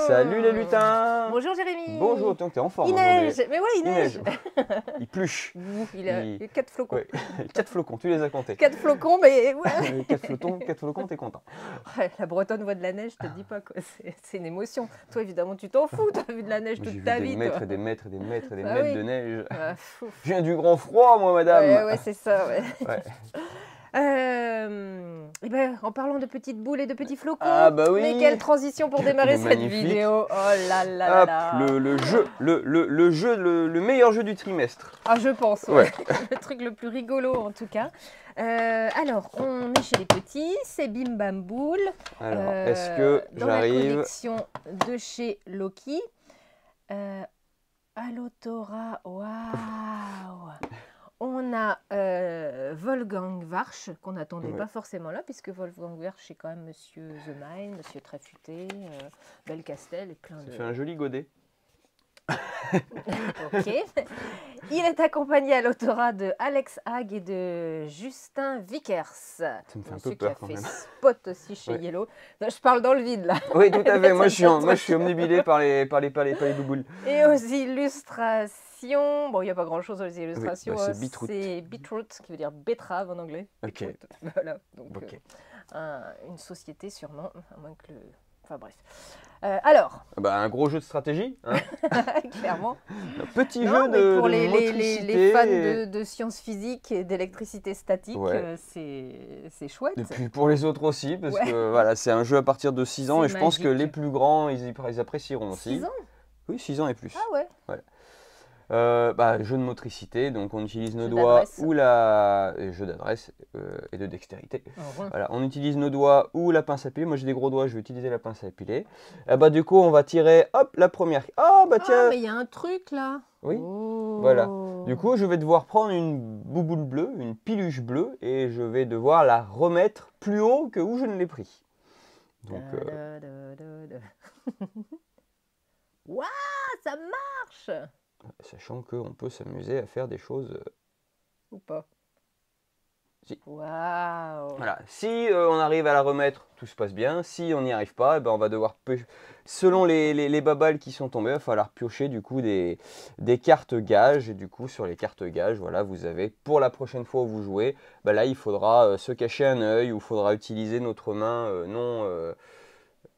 Salut les lutins. Bonjour Jérémy. Bonjour, donc t'es en forme. Il neige. Mais ouais, il neige. Il pluche. Il a 4 flocons. Ouais. 4 flocons, tu les as comptés. 4 flocons, mais ouais. 4 flocons, t'es content. Ouais, la Bretonne voit de la neige, je te dis pas quoi. C'est une émotion. Toi, évidemment, tu t'en fous. T'as vu de la neige toute ta vie. J'ai vu des mètres et des mètres et des mètres et des Ah mètres oui. de neige. Ah, Je viens du grand froid, moi, madame. Ouais, c'est ça, ouais. Ouais. Et ben, en parlant de petites boules et de petits flocons, Ah bah oui. mais quelle transition pour démarrer cette Magnifique. vidéo. Oh là là Hop, là. le meilleur jeu du trimestre. Ah, je pense, ouais. Le truc le plus rigolo, en tout cas. Alors, on est chez les petits, c'est Bim Bam Boule. Alors, est-ce que dans la j'arrive... collection de chez Loki. Allotora, waouh. On a Wolfgang Warsch, qu'on n'attendait pas forcément là, puisque Wolfgang Warsch est quand même Monsieur The Mind, Monsieur Tréfuté, Belcastel et plein de... Ça fait un joli godet. Ok. Il est accompagné à l'autorat de Alex Hague et de Justin Vickers. Ça me fait un peu peur quand même. Spot aussi chez Yellow. Non, je parle dans le vide là. Oui, tout à fait. Moi, je suis omnibilé par les bouboules. Et aux illustrations, bon, il n'y a pas grand chose aux illustrations. Oui, bah, c'est beetroot. C'est beetroot, qui veut dire betterave en anglais. Ok. Voilà. Donc, Ok. une société sûrement, à moins que le. Enfin bref. Alors. Bah, un gros jeu de stratégie. Hein. Clairement. Un petit Non, jeu mais de pour les fans et... de sciences physiques et d'électricité statique, c'est chouette. Et puis pour les autres aussi, parce que voilà, c'est un jeu à partir de 6 ans et je pense que les plus grands, ils apprécieront aussi. 6 ans? Oui, 6 ans et plus. Ah ouais. Voilà. Jeu de motricité, donc on utilise nos doigts ou la... jeu d'adresse et de dextérité. Voilà, on utilise nos doigts ou la pince à piler. Moi j'ai des gros doigts, je vais utiliser la pince à piler. Du coup on va tirer, hop, la première. Ah bah tiens. Ah mais il y a un truc là. Oui, voilà. Du coup je vais devoir prendre une bouboule bleue, une piluche bleue, et je vais devoir la remettre plus haut que où je ne l'ai pris. Donc... Waouh, ça marche! Sachant qu'on peut s'amuser à faire des choses... Ou pas. Si. Waouh! Voilà. Si on arrive à la remettre, tout se passe bien. Si on n'y arrive pas, on va devoir... Selon les babales qui sont tombées, il va falloir piocher du coup des cartes gages. Et du coup, sur les cartes gages, voilà, vous avez, pour la prochaine fois où vous jouez, là, il faudra se cacher un œil ou il faudra utiliser notre main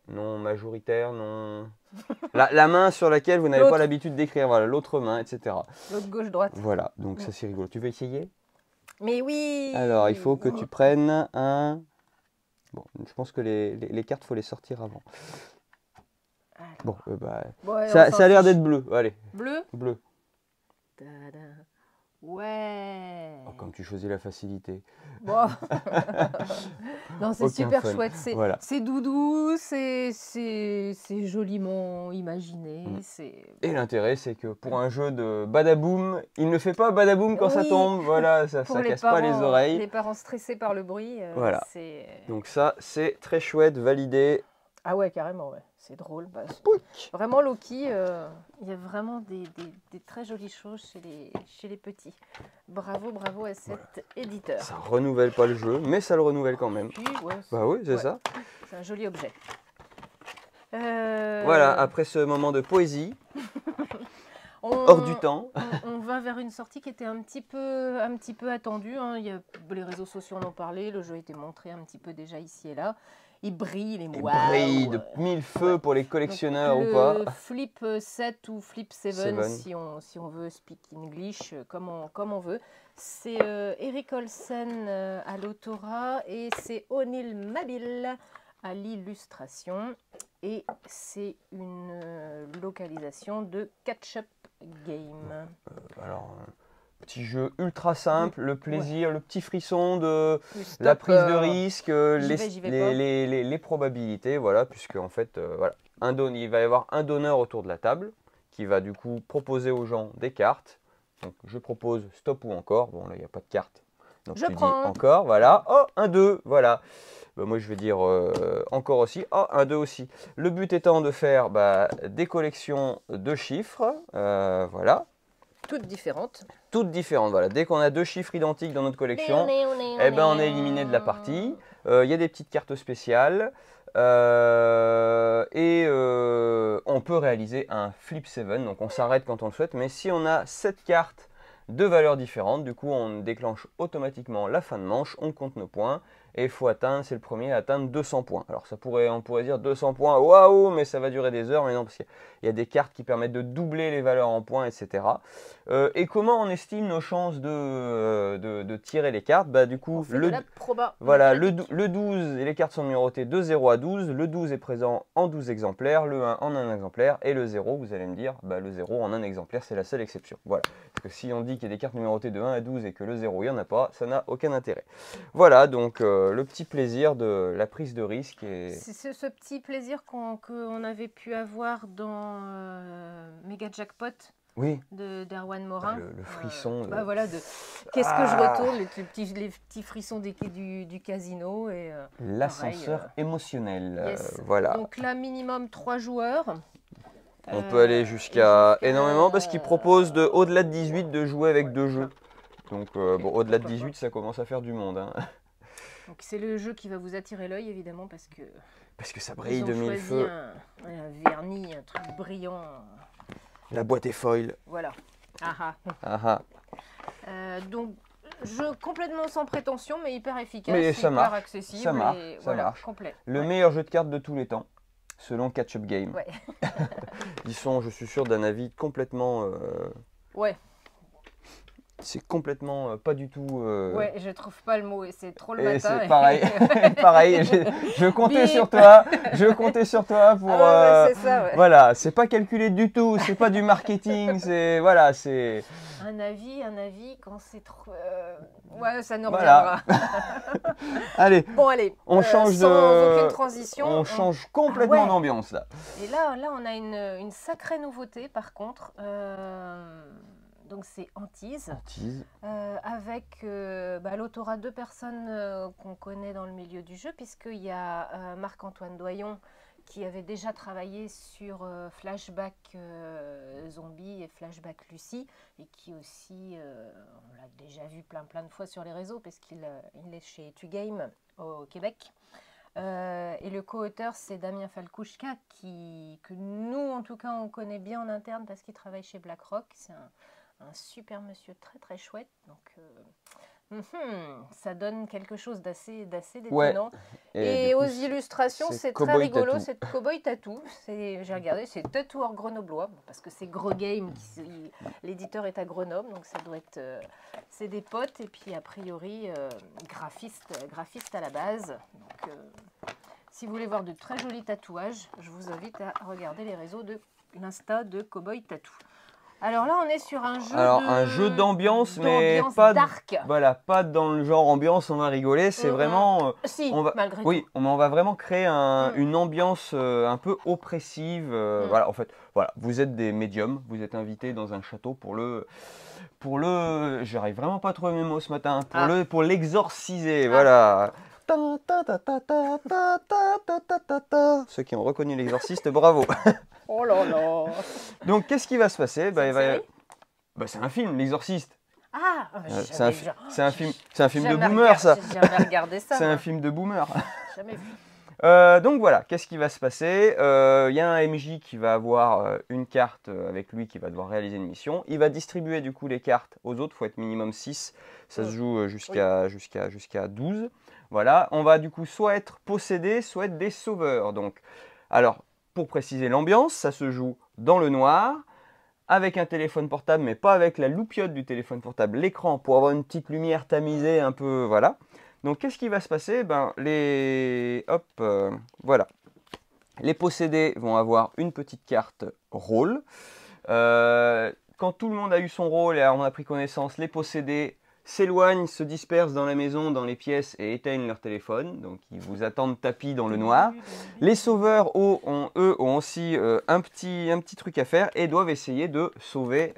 non majoritaire, non... La main sur laquelle vous n'avez pas l'habitude d'écrire, voilà, l'autre main, etc. L'autre gauche-droite. Voilà, donc ça c'est rigolo. Tu veux essayer? Mais oui! Alors, il faut que tu prennes un... Bon, je pense que les cartes, il faut les sortir avant. Alors. Bon, ça a l'air d'être bleu, allez. Bleu? Bleu. Tada. Ouais. Oh, comme tu choisis la facilité. Bon. Non, c'est super fun. chouette. Voilà. C'est doudou, c'est joliment imaginé. Et l'intérêt, c'est que pour un jeu de badaboum, il ne fait pas badaboum quand ça tombe. Voilà, ça casse pas les oreilles. Les parents stressés par le bruit. Voilà. Donc ça, c'est très chouette, validé. Ah ouais, carrément, ouais. C'est drôle. Vraiment, Loki, il y a vraiment des très jolies choses chez les petits. Bravo, bravo à cet éditeur. Ça renouvelle pas le jeu, mais ça le renouvelle quand même. Ouais, bah oui, c'est ça. C'est un joli objet. Voilà, après ce moment de poésie, hors du temps. On va vers une sortie qui était un petit peu attendue. Hein. Les réseaux sociaux en ont parlé, le jeu a été montré un petit peu déjà ici et là. Il brille, il brille de mille feux pour les collectionneurs. Donc, ou pas. Flip 7 ou Flip 7, si on veut speak English, comme on veut. C'est Eric Olsen à l'autorat et c'est O'Neill Mabil à l'illustration. Et c'est une localisation de Catch-up Game. Alors... Petit jeu ultra simple, le plaisir, le petit frisson de la prise de risque, les probabilités, voilà, puisque en fait, voilà, il va y avoir un donneur autour de la table qui va du coup proposer aux gens des cartes. Donc je propose stop ou encore, bon là il n'y a pas de carte, donc tu dis encore, voilà, oh, un 2, voilà. Moi je vais dire encore aussi, oh, un 2 aussi. Le but étant de faire des collections de chiffres, voilà. Toutes différentes. Toutes différentes, voilà. Dès qu'on a 2 chiffres identiques dans notre collection, on est éliminé de la partie. Il y a des petites cartes spéciales. On peut réaliser un flip 7, donc on s'arrête quand on le souhaite, mais si on a 7 cartes de valeurs différentes, du coup on déclenche automatiquement la fin de manche, on compte nos points, et il faut atteindre, c'est le premier à atteindre 200 points. Alors on pourrait dire 200 points, waouh, mais ça va durer des heures, mais non, parce qu'il y a des cartes qui permettent de doubler les valeurs en points, etc. Et comment on estime nos chances de tirer les cartes? Bah, du coup, voilà, le 12, et les cartes sont numérotées de 0 à 12, le 12 est présent en 12 exemplaires, le 1 en 1 exemplaire, et le 0, vous allez me dire, bah, le 0 en 1 exemplaire, c'est la seule exception. Voilà, parce que si on dit qu'il y a des cartes numérotées de 1 à 12 et que le 0, il n'y en a pas, ça n'a aucun intérêt. Voilà, donc le petit plaisir de la prise de risque. C'est ce petit plaisir qu'on avait pu avoir dans Mega Jackpot. Oui. d'Erwan Morin. Le frisson. Voilà, qu'est-ce que je retourne, les petits frissons du casino. L'ascenseur émotionnel. Yes. Voilà. Donc là, minimum 3 joueurs. On peut aller jusqu'à énormément parce qu'il propose au-delà de 18 de jouer avec 2 jeux. Donc bon, au-delà de 18, ça commence à faire du monde. Hein. Donc c'est le jeu qui va vous attirer l'œil évidemment parce que ça brille de mille feux. Un vernis, un truc brillant. La boîte est foil. Voilà. Donc, jeu complètement sans prétention, mais hyper efficace, hyper accessible. Ça marche, ça marche. Complet. Le meilleur jeu de cartes de tous les temps, selon Catch Up Game. Ouais. Ils sont, je suis sûr, d'un avis complètement... Ouais. C'est complètement pas du tout... Ouais, je trouve pas le mot, et c'est trop le matin. C'est pareil, pareil, je comptais sur toi, pour... c'est ça, ouais. Voilà, c'est pas calculé du tout, c'est pas du marketing, c'est... Voilà, c'est... Un avis, quand c'est trop... Ouais, ça nous reviendra. Allez, bon, allez, on change sans aucune transition. On change complètement d'ambiance, là. Et là, on a une sacrée nouveauté, par contre. Donc c'est Antise, avec l'autorat de 2 personnes qu'on connaît dans le milieu du jeu, puisqu'il y a Marc-Antoine Doyon qui avait déjà travaillé sur Flashback Zombie et Flashback Lucie, et qui aussi, on l'a déjà vu plein de fois sur les réseaux, parce qu'il est chez Tugame au Québec. Et le co-auteur, c'est Damien Falkouchka, que nous, en tout cas, on connaît bien en interne, parce qu'il travaille chez BlackRock. C'est un super monsieur très chouette, donc ça donne quelque chose d'assez détonnant. Ouais. Et aux illustrations, c'est très rigolo, c'est Cowboy Tattoo. J'ai regardé, c'est tatoueur grenoblois, parce que c'est Gros Game, l'éditeur est à Grenoble, donc ça doit être... c'est des potes, et puis a priori, graphiste à la base. Donc, si vous voulez voir de très jolis tatouages, je vous invite à regarder les réseaux de l'Insta de Cowboy Tattoo. Alors là, on est sur un jeu d'ambiance, mais pas dark. Voilà, pas dans le genre ambiance, on va rigoler. C'est vraiment. Si, malgré tout. Oui, on va vraiment créer une ambiance un peu oppressive. Voilà, en fait, voilà, vous êtes des médiums, vous êtes invités dans un château pour j'arrive vraiment pas à trouver mes mots ce matin. Pour l'exorciser, voilà. Ceux qui ont reconnu l'exorciste, bravo. Oh là là. Donc, qu'est-ce qui va se passer? C'est un film, l'exorciste. C'est un film de boomer, ça. J'ai jamais regardé ça. C'est un film de boomer. Jamais vu. Donc voilà, qu'est-ce qui va se passer? Il y a un MJ qui va avoir une carte avec lui qui va devoir réaliser une mission. Il va distribuer du coup les cartes aux autres, il faut être minimum 6. Ça se joue jusqu'à 12. Voilà, on va du coup soit être possédé, soit être des sauveurs. Donc, alors, pour préciser l'ambiance, ça se joue dans le noir, avec un téléphone portable, mais pas avec la loupiote du téléphone portable, l'écran, pour avoir une petite lumière tamisée un peu, voilà. Donc, qu'est-ce qui va se passer? Voilà. Les possédés vont avoir une petite carte rôle. Quand tout le monde a eu son rôle et on a pris connaissance, les possédés s'éloignent, se dispersent dans la maison, dans les pièces et éteignent leur téléphone. Donc, ils vous attendent tapis dans le noir. Les sauveurs, eux, ont aussi un petit truc à faire et doivent essayer de sauver,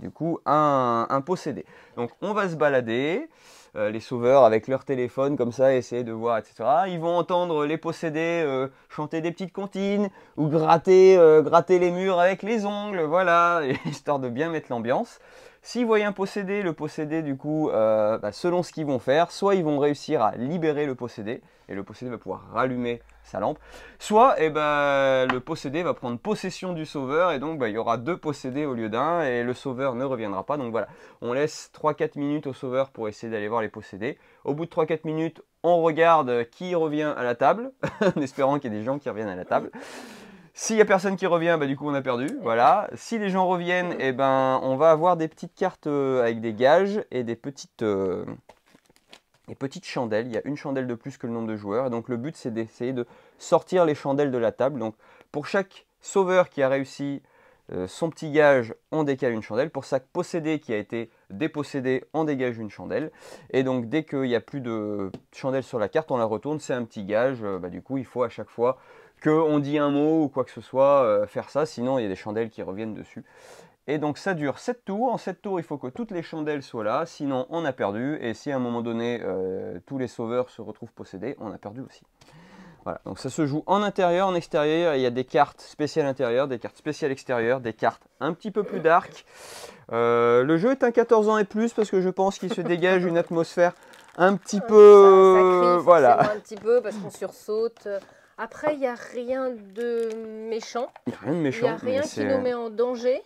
du coup, un possédé. Donc, on va se balader. Les sauveurs avec leur téléphone comme ça, essayer de voir, etc. Ils vont entendre les possédés chanter des petites comptines ou gratter les murs avec les ongles, voilà, histoire de bien mettre l'ambiance. S'ils voient un possédé, le possédé du coup, selon ce qu'ils vont faire, soit ils vont réussir à libérer le possédé, et le possédé va pouvoir rallumer sa lampe, soit le possédé va prendre possession du sauveur, et donc il y aura 2 possédés au lieu d'un, et le sauveur ne reviendra pas. Donc voilà, on laisse 3-4 minutes au sauveur pour essayer d'aller voir les possédés. Au bout de 3-4 minutes, on regarde qui revient à la table, en espérant qu'il y ait des gens qui reviennent à la table. S'il n'y a personne qui revient, du coup on a perdu, voilà. Si les gens reviennent, on va avoir des petites cartes avec des gages et des petites chandelles. Il y a une chandelle de plus que le nombre de joueurs. Et donc le but c'est d'essayer de sortir les chandelles de la table. Donc pour chaque sauveur qui a réussi son petit gage, on décale une chandelle. Pour chaque possédé qui a été dépossédé, on dégage une chandelle. Et donc dès qu'il n'y a plus de chandelle sur la carte, on la retourne, c'est un petit gage. Du coup il faut à chaque fois qu'on dit un mot ou quoi que ce soit, faire ça, sinon il y a des chandelles qui reviennent dessus. Et donc ça dure 7 tours. En 7 tours, il faut que toutes les chandelles soient là, sinon on a perdu. Et si à un moment donné, tous les sauveurs se retrouvent possédés, on a perdu aussi. Voilà, donc ça se joue en intérieur, en extérieur. Il y a des cartes spéciales intérieures, des cartes spéciales extérieures, des cartes un petit peu plus dark. Le jeu est un 14 ans et plus parce que je pense qu'il se dégage une atmosphère un petit peu... Ça voilà. Un petit peu parce qu'on sursaute. Après, il n'y a rien de méchant. Il n'y a rien de méchant. Il n'y a rien qui nous met en danger.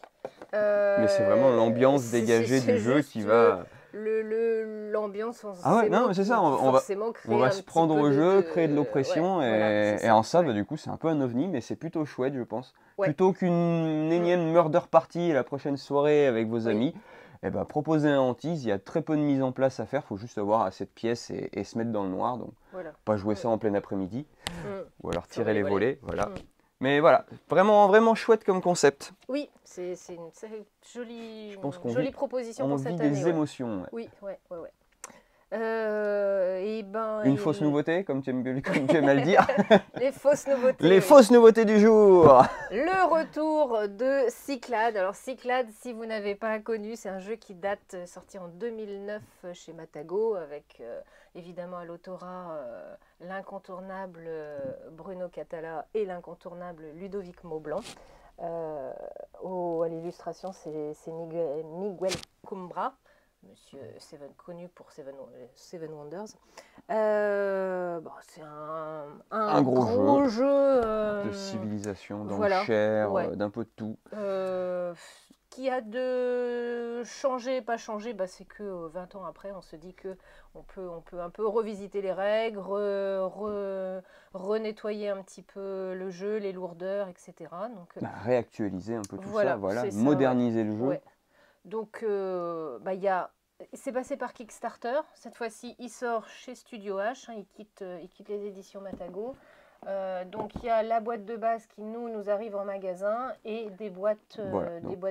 Mais c'est vraiment l'ambiance dégagée du jeu qui va... L'ambiance, ah ouais, non, mais c'est ça, on va se prendre au jeu, créer de l'oppression, et en ça, du coup, c'est un peu un ovni, mais c'est plutôt chouette, je pense. Ouais. Plutôt qu'une énième murder party la prochaine soirée avec vos amis, proposer un hantise, il y a très peu de mise en place à faire, il faut juste avoir assez de pièces et se mettre dans le noir, donc pas jouer ça en plein après-midi, ou alors tirer les volets, voilà. Mais voilà, vraiment, vraiment chouette comme concept. Oui, c'est une jolie proposition pour cette année. On vit des émotions. Oui, ouais. Une fausse nouveauté, comme tu aimes à le dire. Les fausses nouveautés. Les fausses nouveautés du jour. Le retour de Cyclades. Alors Cyclades, si vous n'avez pas connu, c'est un jeu qui date, sorti en 2009 chez Matago, avec évidemment à l'autorat l'incontournable Bruno Catala et l'incontournable Ludovic Maublanc. À l'illustration, c'est Miguel Cumbra. Monsieur Seven, connu pour Seven Wonders. C'est un gros jeu de civilisation, d'enchères, d'un peu de tout. Qui a de changer, pas changer, c'est que 20 ans après, on se dit que on peut un peu revisiter les règles, renettoyer un petit peu le jeu, les lourdeurs, etc. Donc, réactualiser un peu tout ça, moderniser le jeu. Ouais. Donc, c'est passé par Kickstarter. Cette fois-ci, il sort chez Studio H. Il quitte les éditions Matago. Donc, il y a la boîte de base qui nous arrive en magasin et des boîtes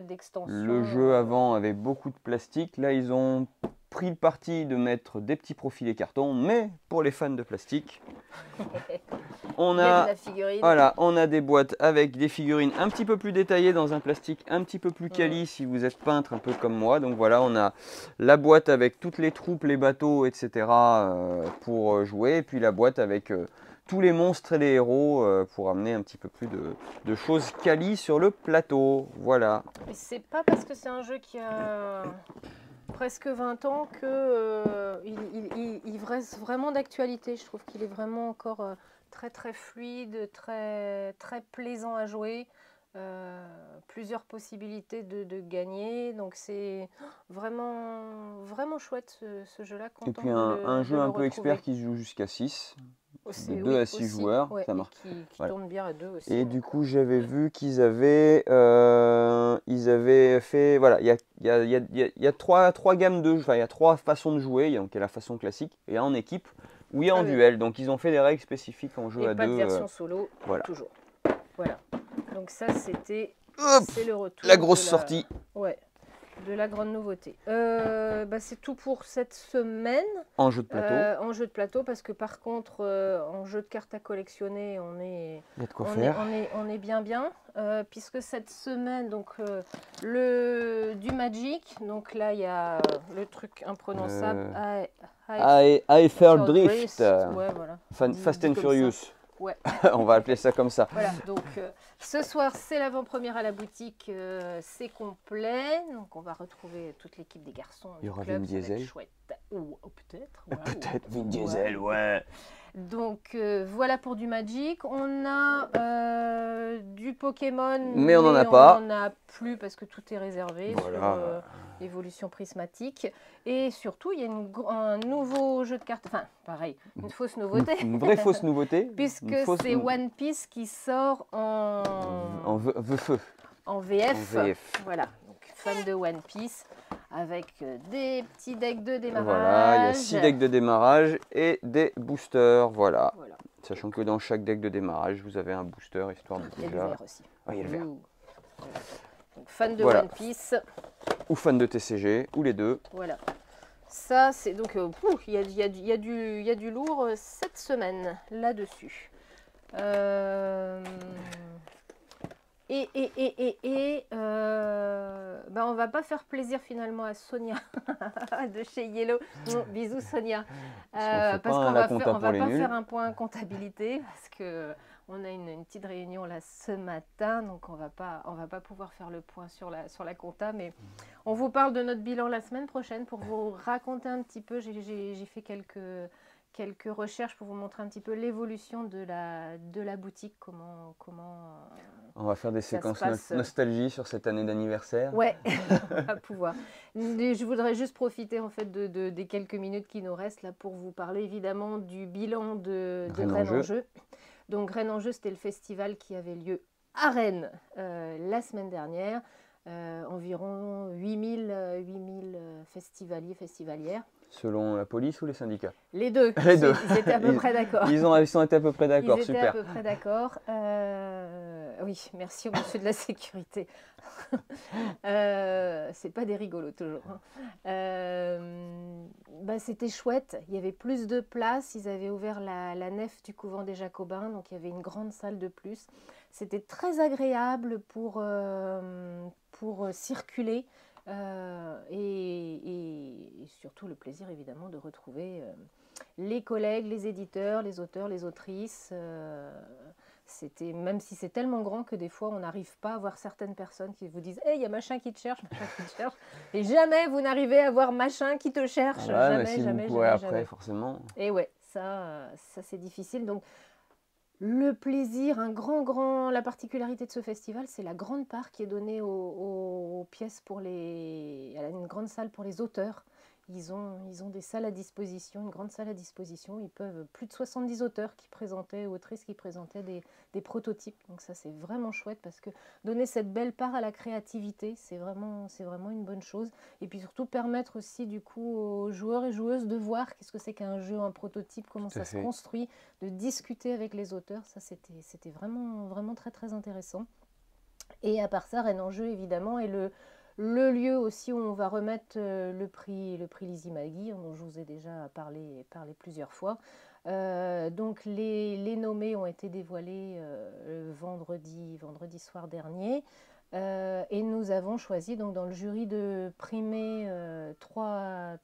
d'extension. Le jeu avant avait beaucoup de plastique. Là, ils ont pris le parti de mettre des petits profils et cartons, mais pour les fans de plastique, on a des boîtes avec des figurines un petit peu plus détaillées dans un plastique un petit peu plus quali si vous êtes peintre un peu comme moi. Donc voilà, on a la boîte avec toutes les troupes, les bateaux, etc. Pour jouer, et puis la boîte avec tous les monstres et les héros pour amener un petit peu plus de choses quali sur le plateau. Voilà. Et c'est pas parce que c'est un jeu qui a presque 20 ans qu'il reste vraiment d'actualité. Je trouve qu'il est vraiment encore très très fluide, très, très plaisant à jouer. Plusieurs possibilités de gagner. Donc c'est vraiment, vraiment chouette ce jeu-là. Et puis un jeu un peu expert qui se joue jusqu'à 6. De 2 à 6 joueurs, ça marche. Qui tourne bien à 2 aussi. Et du coup, j'avais vu qu'ils avaient, fait, voilà, il y a trois gammes de jeux, il y a 3 façons de jouer. Donc il y a la façon classique, et en équipe, ou en duel. Donc ils ont fait des règles spécifiques en jeu à 2. Et pas de version solo, toujours. Voilà. Donc ça, c'est le retour. La grosse sortie. Ouais. De la grande nouveauté. C'est tout pour cette semaine. En jeu de plateau. En jeu de plateau, parce que par contre, en jeu de cartes à collectionner, on est bien. Puisque cette semaine, donc du Magic, donc là il y a le truc imprononçable. Aether Drift. Ouais, voilà. Fast and Furious. Ouais. On va appeler ça comme ça. Voilà, donc ce soir, c'est l'avant-première à la boutique, c'est complet. Donc on va retrouver toute l'équipe des garçons. Il y aura Vin Diesel. Chouette. Ou peut-être. Peut-être Vin Diesel, ouais. Donc voilà pour du Magic. On a du Pokémon, mais on n'en a pas. On n'en a plus parce que tout est réservé voilà. sur l'évolution prismatique. Et surtout, il y a un nouveau jeu de cartes. Enfin, pareil, une fausse nouveauté. Une vraie fausse nouveauté. Puisque c'est One Piece qui sort en VF. En VF. Voilà, donc fan de One Piece. Avec des petits decks de démarrage. Voilà, il y a 6 decks de démarrage et des boosters, voilà. Sachant que dans chaque deck de démarrage, vous avez un booster, histoire de déjà... Il y a le vert aussi. Ah, il y a le vert. Voilà. Donc, fan de One Piece. Ou fan de TCG, ou les deux. Voilà. Ça, c'est donc... il y a du lourd cette semaine, là-dessus. On va pas faire plaisir finalement à Sonia de chez Yellow. Bon, bisous Sonia. Parce qu'on va pas faire un point comptabilité parce que on a une petite réunion là ce matin, donc on va pas pouvoir faire le point sur la compta, mais on vous parle de notre bilan la semaine prochaine pour vous raconter un petit peu. J'ai fait quelques recherches pour vous montrer un petit peu l'évolution de la boutique, comment on va faire des séquences nostalgie sur cette année d'anniversaire. Ouais, on va pouvoir. Je voudrais juste profiter en fait des quelques minutes qui nous restent là pour vous parler évidemment du bilan de Rennes en jeu. Donc Rennes en jeu, c'était le festival qui avait lieu à Rennes la semaine dernière. Environ 8000 festivaliers, festivalières. Selon la police ou les syndicats? Les deux. Les deux. Ils étaient à peu près d'accord. Ils ont été à peu près d'accord, super. Ils étaient à peu près d'accord. Oui, merci au monsieur de la sécurité. C'est pas des rigolos toujours. C'était chouette. Il y avait plus de place. Ils avaient ouvert la nef du couvent des Jacobins, donc il y avait une grande salle de plus. C'était très agréable pour circuler. Et surtout le plaisir évidemment de retrouver les collègues, les éditeurs, les auteurs, les autrices. Même si c'est tellement grand que des fois on n'arrive pas à voir certaines personnes qui vous disent « Hey, il y a machin qui te cherche, machin qui te cherche ». Et jamais vous n'arrivez à voir machin qui te cherche. Ah ouais, jamais, vous après, forcément. Et ouais, ça c'est difficile. Donc le plaisir, la particularité de ce festival, c'est la grande part qui est donnée aux pièces une grande salle pour les auteurs. Ils ont des salles à disposition, une grande salle à disposition. Ils peuvent plus de 70 auteurs autrices qui présentaient des prototypes. Donc ça, c'est vraiment chouette parce que donner cette belle part à la créativité, c'est vraiment une bonne chose. Et puis surtout permettre aussi du coup aux joueurs et joueuses de voir qu'est-ce que c'est qu'un jeu, un prototype, comment ça se construit, de discuter avec les auteurs. Ça, c'était vraiment, vraiment très, très intéressant. Et à part ça, Rennes en jeu, évidemment, est le lieu aussi où on va remettre le prix Lizzie Maggie, dont je vous ai déjà parlé plusieurs fois. Donc les nommés ont été dévoilés vendredi soir dernier. Et nous avons choisi donc dans le jury de primer trois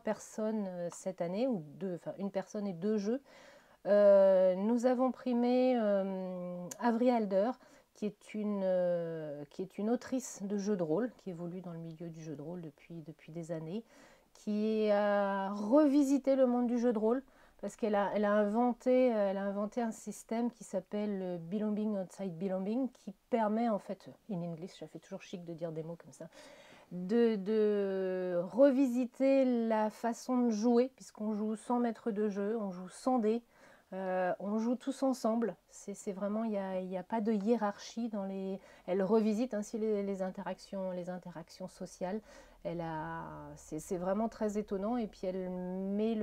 personnes cette année, une personne et 2 jeux. Nous avons primé Avery Alder, qui est une autrice de jeux de rôle, qui évolue dans le milieu du jeu de rôle depuis des années, qui a revisité le monde du jeu de rôle, parce qu'elle a inventé un système qui s'appelle Belonging Outside Belonging, qui permet en fait, in English, ça fait toujours chic de dire des mots comme ça, de revisiter la façon de jouer, puisqu'on joue sans maître de jeu, on joue sans dés, on joue tous ensemble. C'est vraiment, il n'y a pas de hiérarchie dans les. Elle revisite ainsi les interactions sociales. C'est vraiment très étonnant, et puis elle met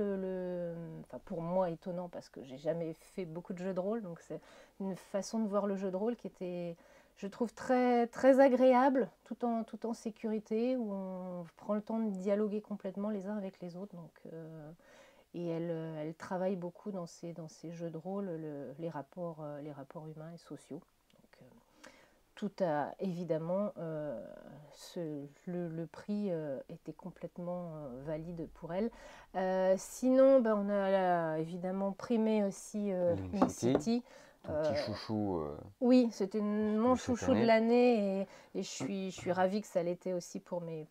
enfin pour moi étonnant parce que j'ai jamais fait beaucoup de jeux de rôle, donc c'est une façon de voir le jeu de rôle qui était, je trouve, très, très agréable, tout en sécurité, où on prend le temps de dialoguer complètement les uns avec les autres. Donc, et elle travaille beaucoup dans ces jeux de rôle les rapports humains et sociaux. Donc, tout a évidemment, le prix était complètement valide pour elle. Sinon, ben, on a évidemment primé aussi Link City. Ton petit chouchou. Oui, c'était mon chouchou de l'année et je suis ravie que ça l'était aussi pour mes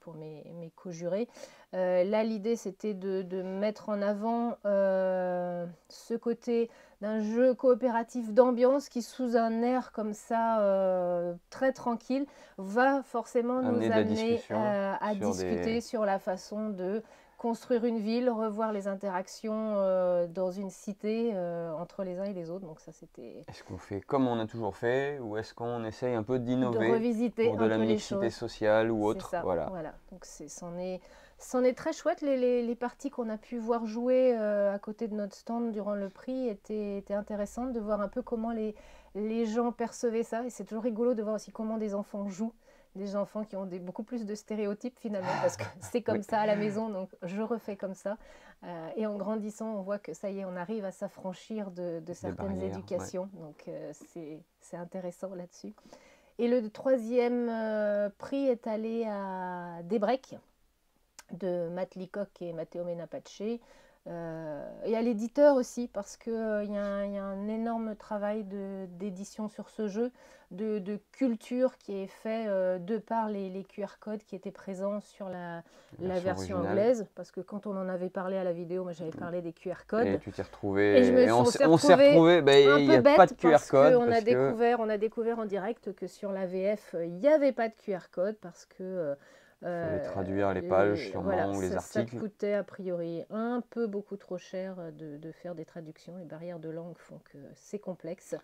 co-jurés. Là, l'idée, c'était de mettre en avant ce côté d'un jeu coopératif d'ambiance qui, sous un air comme ça, très tranquille, va forcément nous amener à discuter sur la façon de construire une ville, revoir les interactions dans une cité entre les uns et les autres. Donc ça, c'était... Est-ce qu'on fait comme on a toujours fait ou est-ce qu'on essaye un peu d'innover de revisiter pour de la mixité sociale ou autre? Voilà. Donc c'en est très chouette. Les parties qu'on a pu voir jouer à côté de notre stand durant le prix étaient intéressantes, de voir un peu comment les gens percevaient ça. Et c'est toujours rigolo de voir aussi comment des enfants jouent. Des enfants qui ont beaucoup plus de stéréotypes finalement, parce que c'est comme ça à la maison, donc je refais comme ça. Et en grandissant, on voit que ça y est, on arrive à s'affranchir de certaines éducations. Ouais. Donc c'est intéressant là-dessus. Et le troisième prix est allé à Daybreak de Matt Leacock et Matteo Menapace. Et à l'éditeur aussi, parce qu'il y a un énorme travail d'édition sur ce jeu, de culture qui est fait de par les QR codes qui étaient présents sur la version anglaise. Parce que quand on en avait parlé à la vidéo, moi j'avais parlé des QR codes. Et tu t'es retrouvé, on s'est retrouvé, il n'y a pas de QR code. On a découvert en direct que sur la VF, il n'y avait pas de QR code parce que... Il fallait traduire les pages sûrement ou les articles. Ça coûtait a priori beaucoup trop cher de faire des traductions. Les barrières de langue font que c'est complexe.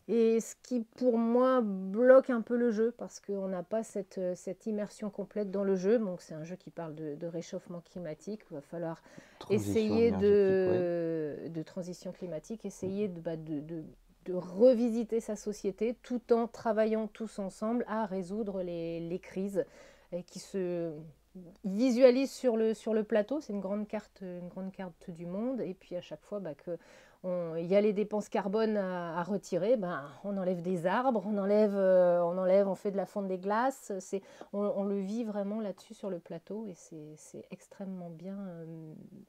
Et ce qui pour moi bloque un peu le jeu parce qu'on n'a pas cette immersion complète dans le jeu. Donc c'est un jeu qui parle de réchauffement climatique. Il va falloir essayer de transition climatique, essayer de revisiter sa société tout en travaillant tous ensemble à résoudre les crises qui se visualisent sur le plateau. C'est une grande carte du monde. Et puis à chaque fois il y a les dépenses carbone à retirer, on enlève des arbres, on fait de la fonte des glaces. On le vit vraiment là-dessus sur le plateau et c'est extrêmement bien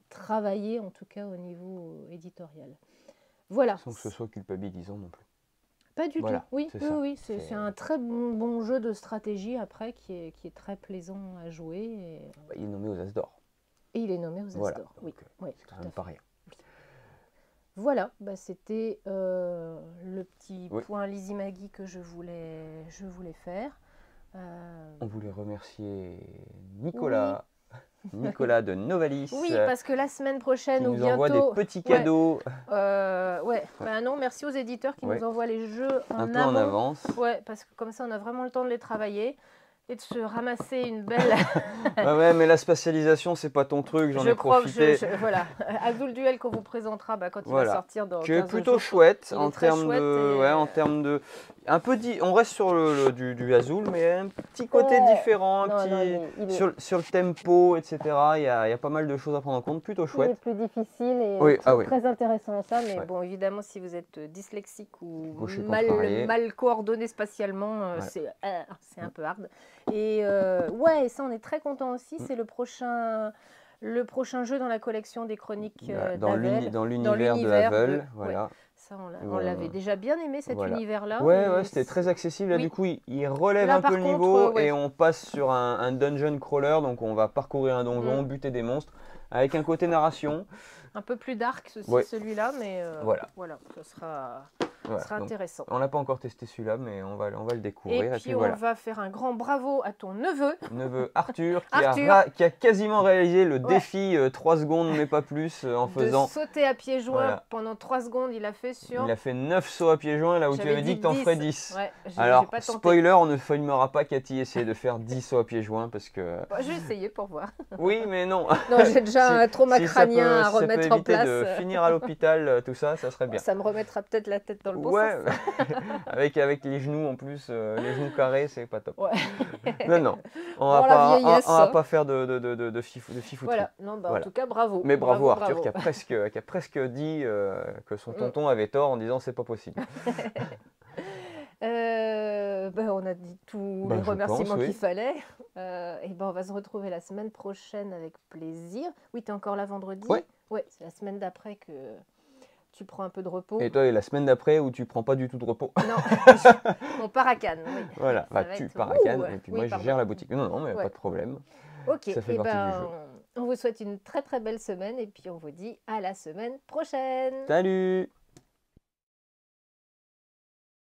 travaillé, en tout cas au niveau éditorial. Voilà. Sans que ce soit culpabilisant non plus. Pas du tout. Oui, c'est un très bon jeu de stratégie après qui est très plaisant à jouer. Et... il est nommé aux As d'Or. Et il est nommé aux As d'Or, oui. C'est quand même pas rien. Voilà, c'était le petit point Lizzie-Maggie que je voulais faire. On voulait remercier Nicolas. Nicolas de Novalis. Oui, parce que la semaine prochaine ou bientôt... nous envoie des petits cadeaux. Non, merci aux éditeurs qui nous envoient les jeux en avance. Ouais, parce que comme ça, on a vraiment le temps de les travailler et de se ramasser une belle... mais la spatialisation, c'est pas ton truc, j'en ai profité. Voilà, Azul Duel qu'on vous présentera quand il va sortir dans 15 jours. Qui est plutôt chouette en termes de... Un peu on reste sur du Azul, mais un petit côté différent, sur le tempo, etc. Il y a pas mal de choses à prendre en compte, plutôt chouette. Il est plus difficile et très intéressant ça, mais bon, évidemment, si vous êtes dyslexique ou mal coordonné spatialement, c'est un peu hard. Et ça, on est très content aussi, c'est le prochain jeu dans la collection des chroniques d'Havel. Dans l'univers de Havel, voilà. Ça, on l'avait déjà bien aimé, cet univers-là. Ouais, c'était très accessible. Là, du coup, il relève un peu le niveau et on passe sur un dungeon crawler. Donc, on va parcourir un donjon, buter des monstres, avec un côté narration. Un peu plus dark, celui-là, mais voilà, ça sera intéressant. On l'a pas encore testé celui-là, mais on va le découvrir. Et puis, on va faire un grand bravo à ton neveu. Arthur, qui a quasiment réalisé le défi 3 secondes, mais pas plus, en faisant... De sauter à pieds joints pendant 3 secondes, il a fait Il a fait 9 sauts à pieds joints, là où tu avais dit que tu en ferais 10. Ouais, alors, spoiler, on ne filmera pas Cathy essayer de faire 10 sauts à pieds joints, parce que... je vais essayer pour voir. Oui, mais non. Non, j'ai déjà un trauma crânien à remettre en place. De finir à l'hôpital, tout ça, ça serait bien. Ça me remettra peut-être la tête dans le bon sens. avec les genoux en plus, les genoux carrés, c'est pas top. Non, on va pas faire de fifouterie. Voilà, en tout cas, bravo. Mais bravo Arthur qui a presque dit que son tonton avait tort en disant c'est pas possible. on a dit tous les remerciements qu'il fallait. Et ben, on va se retrouver la semaine prochaine avec plaisir. Oui, tu es encore là vendredi? Oui. Ouais, c'est la semaine d'après que tu prends un peu de repos. Et toi, et la semaine d'après où tu prends pas du tout de repos? Non, on part à Cannes. Oui. Voilà, tu pars à Cannes et puis moi je gère la boutique. Non, mais pas de problème. Ok, ça fait partie du jeu. On vous souhaite une très très belle semaine et puis on vous dit à la semaine prochaine. Salut!